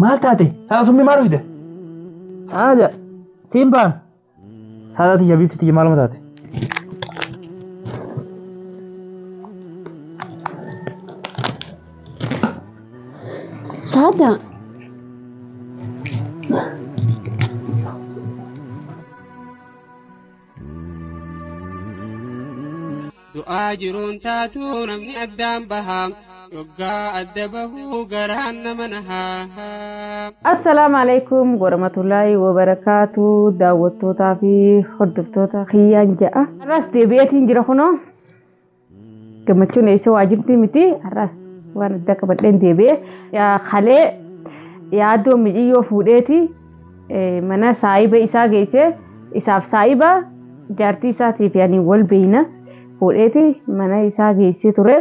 maal taate saada sun maal uyde saada simbaan saada tiyya bifti tiyya maaluma taate saada du'aa jiruun taatuu namni addaan bahaa yoggaa adda bahuu garaan nama nahaa. Assalaamu alaikum warahmatullahi wabarakatuh daawwattootaa fi hordoftoota kiyyaan ja'a. Har'as deebi'eetiin jira kunoo gammachuun eessa waa jirti miti har'as waan adda qabadheen deebi'ee kalee yaaddoo mijiyyoo fuudheeti mana saayiba isaa geessee isaaf saayiba jaartii isaatiif yaani wal beeyna fuudheeti mana isaa geessee ture.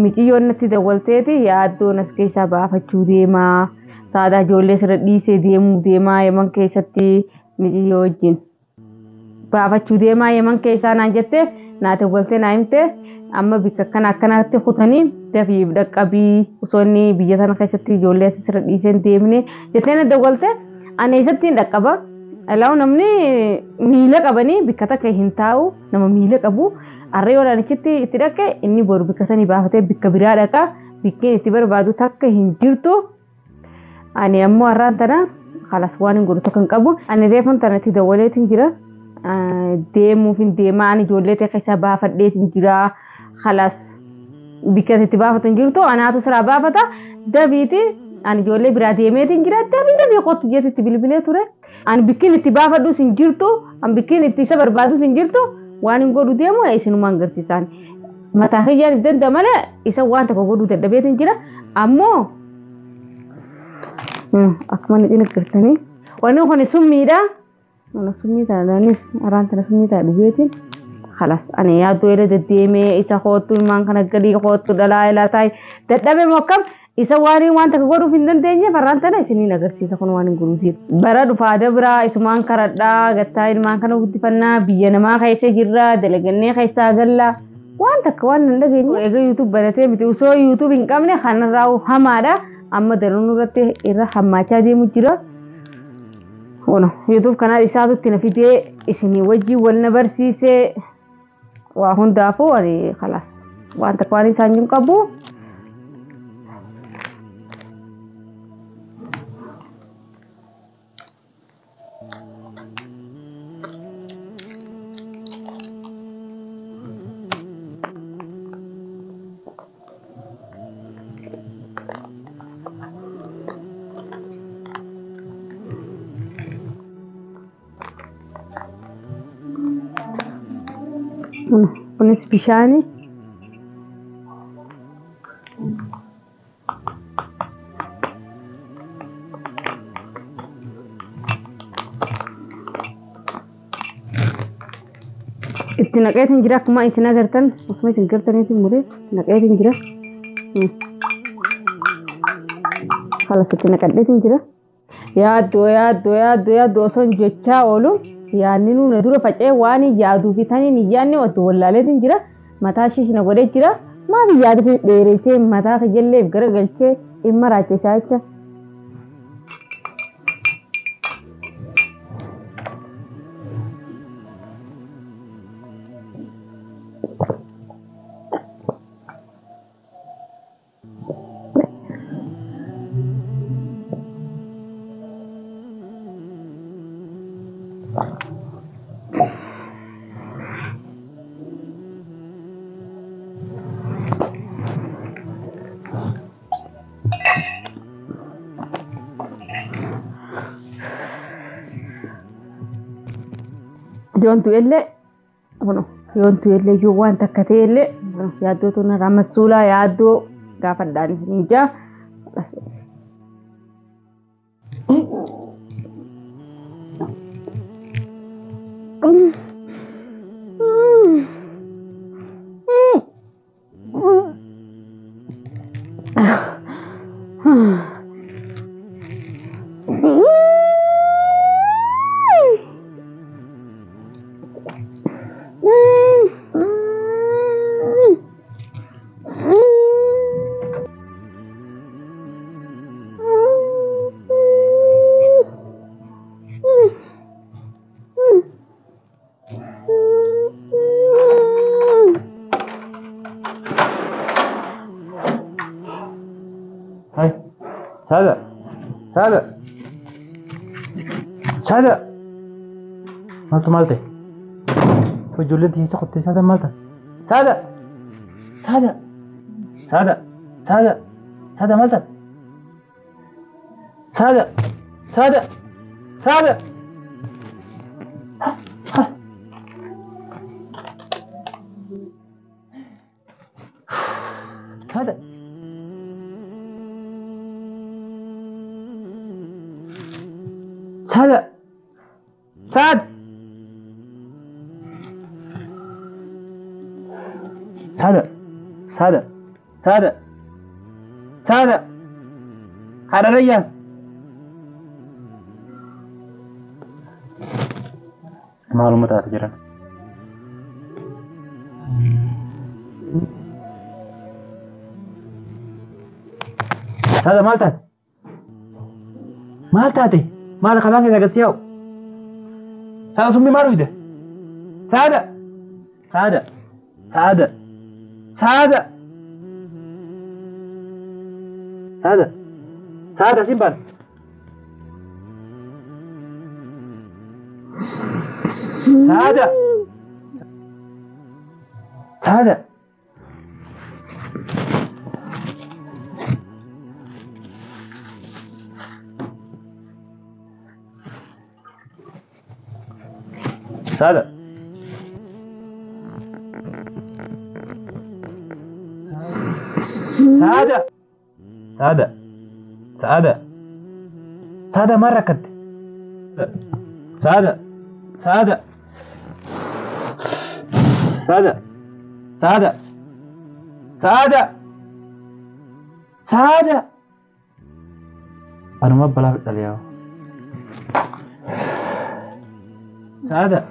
Mijiyyoon natti dawwalteeti yaaddoon as keessaa baafachuu deemaa saada ijoollee sirra dhiisee deemuu deemaa yeman keessatti mijiyyoo wajjin baafachuu deemaa yeman keessaa naan jettee naa dawwaltee naa himte amma bikka akkanatti kutanii dafiif dhaqqabii osoo inni biyya sana keessatti ijoollee sirra dhiisee deemne jettee na dawwalte ani eessatti hin dhaqqaba alaa namni miila qabanii bikka takka hin taa'u nama miila qabu. Arree walaanichitti itti dhaqe inni boru bikka sanii baafatee bikka biraa dhaqa bikkeen itti barbaadu takka hin jirtu. Ani ammoo har'aan tana kalas waan hin godhu tokko hin qabu. Ani reefun tanatti dawwaleetiin jira. Deemuuf hin deemaa ani ijoollee takka isaa baafadheetiin jira. Kalas bikka itti baafatan jirtu anaatu siraa baafata dabiiti ani ijoollee biraa deemeetiin jira dabii qottu jeetti bilbilee ture. Ani bikkeen itti baafadhus hin jirtu. Ani bikkeen itti isa barbaadus hin jirtu. Waan hin godhu deemu isinumaan agarsiisan mataa kiyyaan danda malee isa waan tokko godhuu dadhabeetiin jira ammoo akkuma ni agartanii wanni kun summiidha mana summii taanaanis araan tana summii taa dhugeetiin khalas ani yaaddoo ila deddeemee isa hoottu ilmaan kana galii hoottu dhalaa ilaa taa'e dadhabe mokkam isa waan takka godhuuf hin dandeenye farraan tana isiniin agarsiisa kun waan hin godhuutiin bara dhufaa dabraa isumaan karadhaa gattaa ilmaan kana guddifannaa biyya namaa keessa jirra dalagannee keessaa galla waan takka waan hin dhageenye eega yuutuub baratee miti osoo yuutuub hin qabne kanarraa hamaadha amma daruun irratti irra hammaachaa deemu jira ono yuutuub kanaa isaatutti na fidee isinii wajjii wal na barsiisee waa hundaafuu ani khalas waan takka waan isaan hin qabu. Kunis bishaani itti naqeetiin jira akkuma isin agartan osuma isin gartaniitiin muree naqeetiin jira kalas itti naqadheetiin jira yaaddoo osoo jechaa oolu yaanni nuuna dura facee waan yaaduu fi taniin yaanni otoo wallaaleetiin jira mataa shishina godhee jira maaf yaadu fi dheereessee mataa kajalleef gara galchee dhimma raachisaa jecha. Yontu elle yoo waan takka ta'e illee yaaddoo tuna ramassuulaa yaaddoo gaafadhaan isin ijaa هاي سادة سادة سادة مالتي فجولتي سقطتي سادة مالتا سادة سادة سادة سادة سادة مالتا سادة سادة سادة سادة سادة ساد سادة سادة سادة سادة هذا ريان معلومات جرا هذا مالتاتي مال خلاص إذا قسيو هذا سمي مارو ده سادة سادة سادة سادة سادة سادة simpan سادة سادة سادة سادة سادة سادة سادة مرة كد سادة سادة سادة سادة سادة سادة أنا ما بلغت اليوم سادة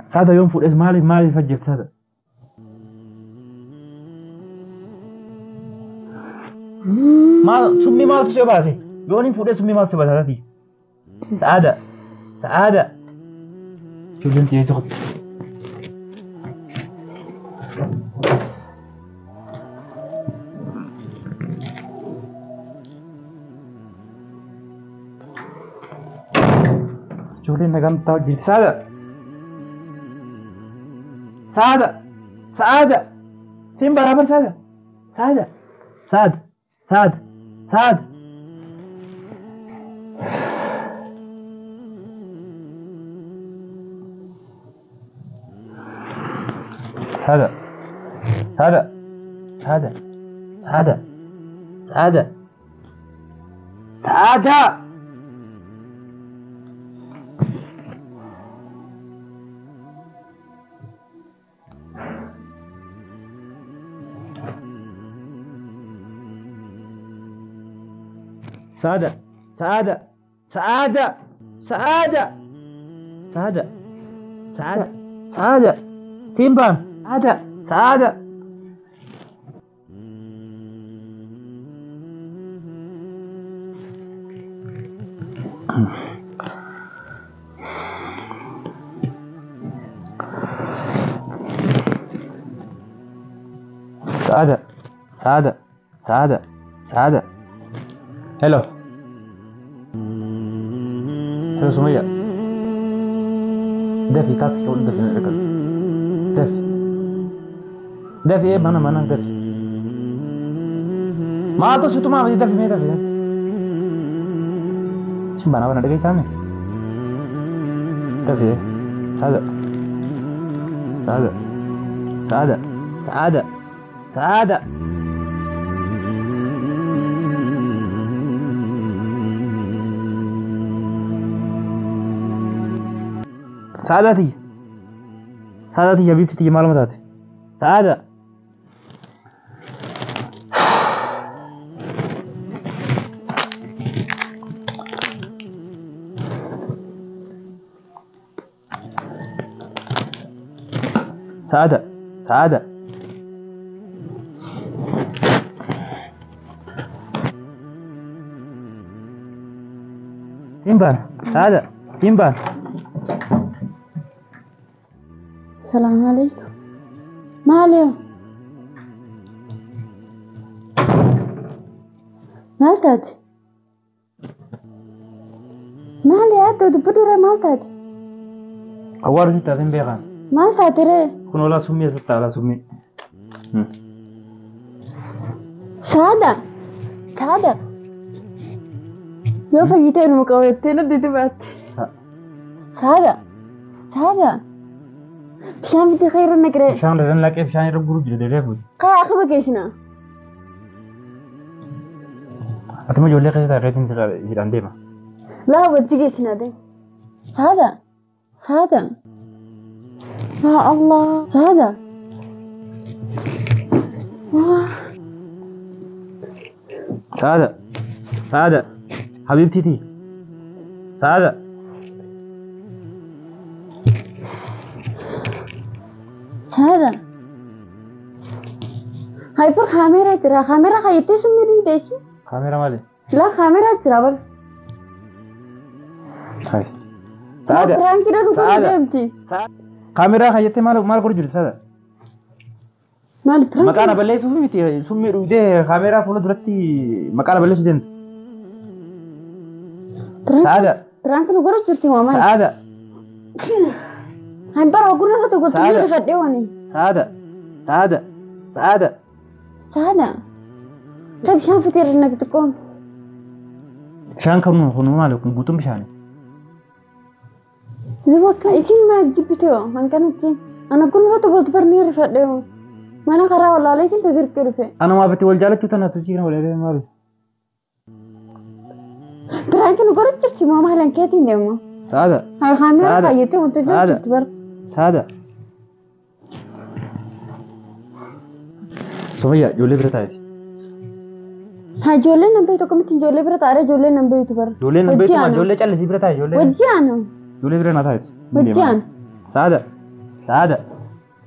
سادة يوم فوق مالي فجر سادة ما سمي ما تشوف باسي يوني فوق سمي ما تشوف باسي سادة سادة شوف انت يا سخط شوف لي نقام تاجي سادة سادة سادة سين برابر سادة سادة ساد ساد ساد هذا هذا هذا هذا هذا هذا سعادة سعادة سعادة سعادة سعادة سعادة سعادة simpan سعادة سعادة سعادة سعادة سعادة سعادة hello hello Sumaya Devi kat kau Devi nak dekat Devi Devi mana Devi maa tu situ maa Devi me Devi simpan apa nak dekat kami Devi Sada Sada Sada Sada Sada سعادتي يا بنتي تيجي معلومات سعادة سعادة سعادة simpan سعادة simpan السلام عليكم ما عليهم Maltaati. Maali yaaddu dubbadura Maltaati. Awwaara sitti haaseen beekan. Maltaati ree. Kun olaa summii asitti haala summii. Saada. Saada. Yoo fayyitee nu qabattee nuti dibaatti. Saada. Saada. Bishaan bitti khayra naqree. Bishaan daran laqee bishaan irra guruu jira deebi'ee fuuti. Kaa akkuma geessina. Atuma ijoollee keessa irreetiin hidhaan deema. Laa wajji geessina ta'e. Saada. Saada. Ya Allah. Saada. Saada. Saada. Habibtiiti. Saada. Saada. Hyper kamera jira. Kamera kayitti summiru deesi. Kamera maali? La kamera jira bal. Hai. Saada. Prank kira dhufu deemti. Kamera kayitti maal godhu jirti Saada? Maal prank? Maqaan balleessuuf miti summii dhugdee kameeraa fuula duratti maqaan balleessuu deemti. Saada. Prank nu godhu jirti maama. Saada. Hyper oguna irratti gochuu rifadhee wani. Saada. Saada. Saada. Saada. Kan bishaan fitee irra naqxu qoom. Bishaan kun maali kun guutuun bishaani. Zibakka isin maaf jibbite oo hanqanichi. Ana kun irratti gochuu barnee rifadhee oo. Mana karaa walaaleetiin tadirqee dhufe. Ana maafatti wal jaalachuu tana tuchii kana walaalee maali? Prank nu godhu jirti maama halan keetiin deemu. Saada. Hai kamera kayitti wanti jirti bar. Saada. Somayyaa ijoollee bira taa'e. Haa ijoollee nan beektu akkamitti ijoollee bira taa'e ijoollee nan beektu bar. Ijoollee nan beektu ijoollee callisii bira taa'e ijoollee. Wajji aanu. Ijoollee bira na taa'e. Wajji aanu. Saada. Saada.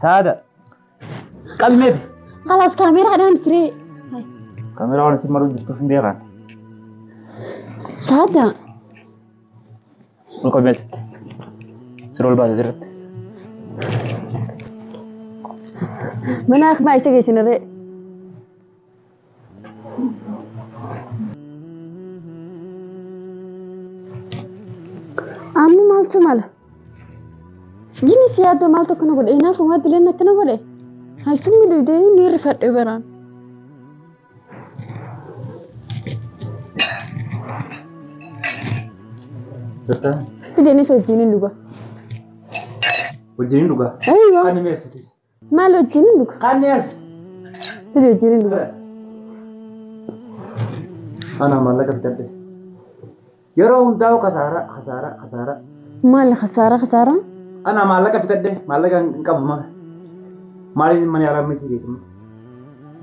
Saada. Qalmeef. Halas kaameraadhaan siree. Kaameraa waan isin maruu jirtuuf hin beekan. Saada. Ol qalmees. Siree ol baase sirriitti. Mana akmaa isa geessinarree. Amma maaltu mala? Jini si yaaddo maaltu akkana godhe? Inaaf uummatti illee akkana godhe? Haa summi dhuydee ni rifadhe baraan. Fideenis wajjin hin dhuga. Wajjin hin dhuga? Ayiwa. Kan himeessiti. Maal wajjin hin dhuga? Kan dhiyeessi. Fidee wajjin hin dhuga. Ana maallaqa bitadhe. Yeroo hundaa'u kasaara. Maal kasaara? Ana maallaqa bitadhe maallaqa hin qabu maaliin mana yaalaa meesii beekamu.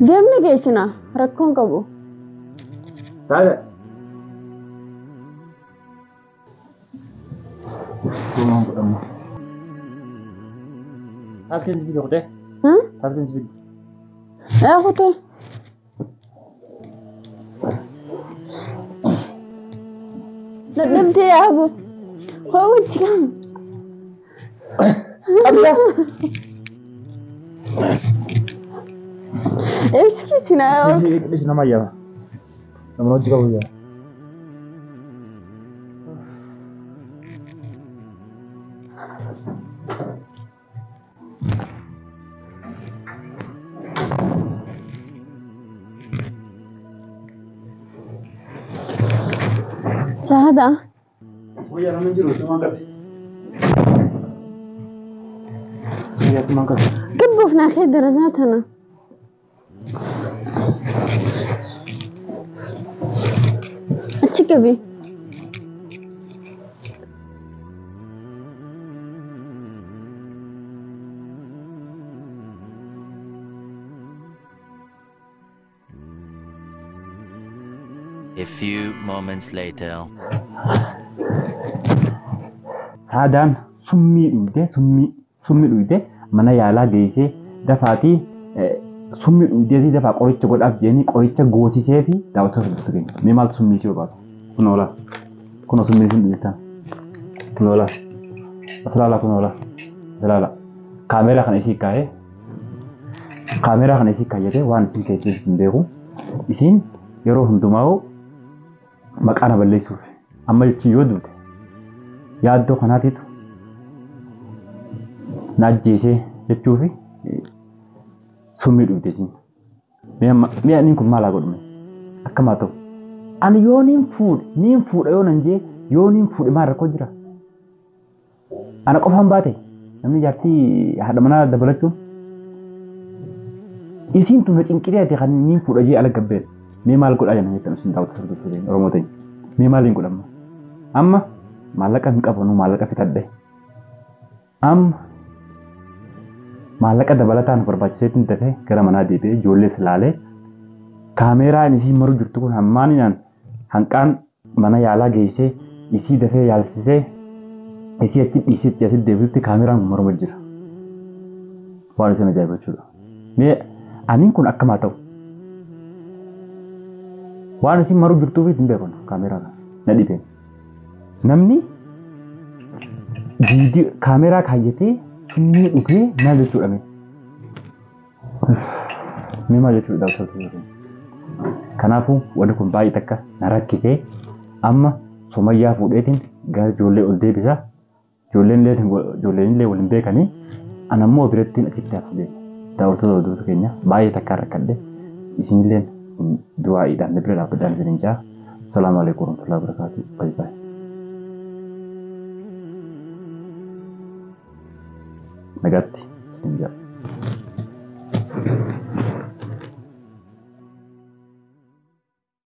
Deemni geessina rakkoon qabu. Saada. Gommaan godhamu. Taaskin si bidoo kutee? Taaskin si bidoo. Kutee. Dadhabdee yaabu. Koo wajji kam. Qabda. Excuse na. Dhisi nama ayyaama. Namni hojii qabu yaa. Saada. Wayyaa namni jiru sumaan qabe. Wayyaa sumaan qabe. Gabbuuf naa kee darajaa tana. Achi qabi. A few moments later. Saadaan summii dhuyde mana yaalaa geessee dafaatii summii dhuydeetii dafaa qoricha godhaaf jedhanii qoricha goosisee fi daawwattoota fudhatanii mee maaltu summii ishee barbaadu? Kun oolaa. Kun summii ishee dhuydeettaa. Kun oolaa. Asalaala kun oolaa. Asalaala. Kaameeraa kana isii kaa'ee waan isin keessatti hin beeku. Isin yeroo hundumaa maqaa balleessuuf amma jechi yoo duute yaaddoo kanaatiitu na ajjeesee jechuufi summii dhugde siin. Mi'a niin kun maalaa godhume akkamaa ta'u ani yoo niin fuudha yoo nan jee yoo niin fuudhe maal rakkoo jira ana qofaan baate namni jaartii haadha manaa dabalachuun isiin tun na cinqiree ati kan niin fuudha jee ala gabbeen mee maal godhaa jenna jettan isin daawwata sirriitti Oromoo ta'e mee maaliin godhamma amma maallaqa hin qabnu maallaqa fitadhe amma maallaqa dabalataan barbaachiseetiin dafee gara manaa deebi'ee ijoollees ilaalee kaameeraan isii maruu jirtu kun hammaaninaan hanqaan mana yaalaa geessee isii dafee yaalsisee isii achi dhiisetti asitti deebi'utti kaameeraan kun maruma jira. Waan isin ajaa'iba jechuudha. Mee aniin kun akkamaa ta'u waan isin maruu jirtuuf hin beeknu kaameeraa na dhibeen. Namni kaameeraa kaayyatee inni dhugee maal jechuudha mee? Mee maal jechuudha daawwattoota? Kanaafuu wanti kun baay'ee takka na rakkisee amma Sumayyaa fuudheetiin gara ijoollee ol deebisaa. Ijoolleen illee waliin beekanii anammoo birattiin achitti hafuudhee daawwattoota keenya baay'ee takka rakkadhe isinillee du'aa'iidhaan bira dhaabbadhaan isiniin jaa. Salaamu alaikum warahmatullahi wabarakatuh. Bye bye. Nagatti.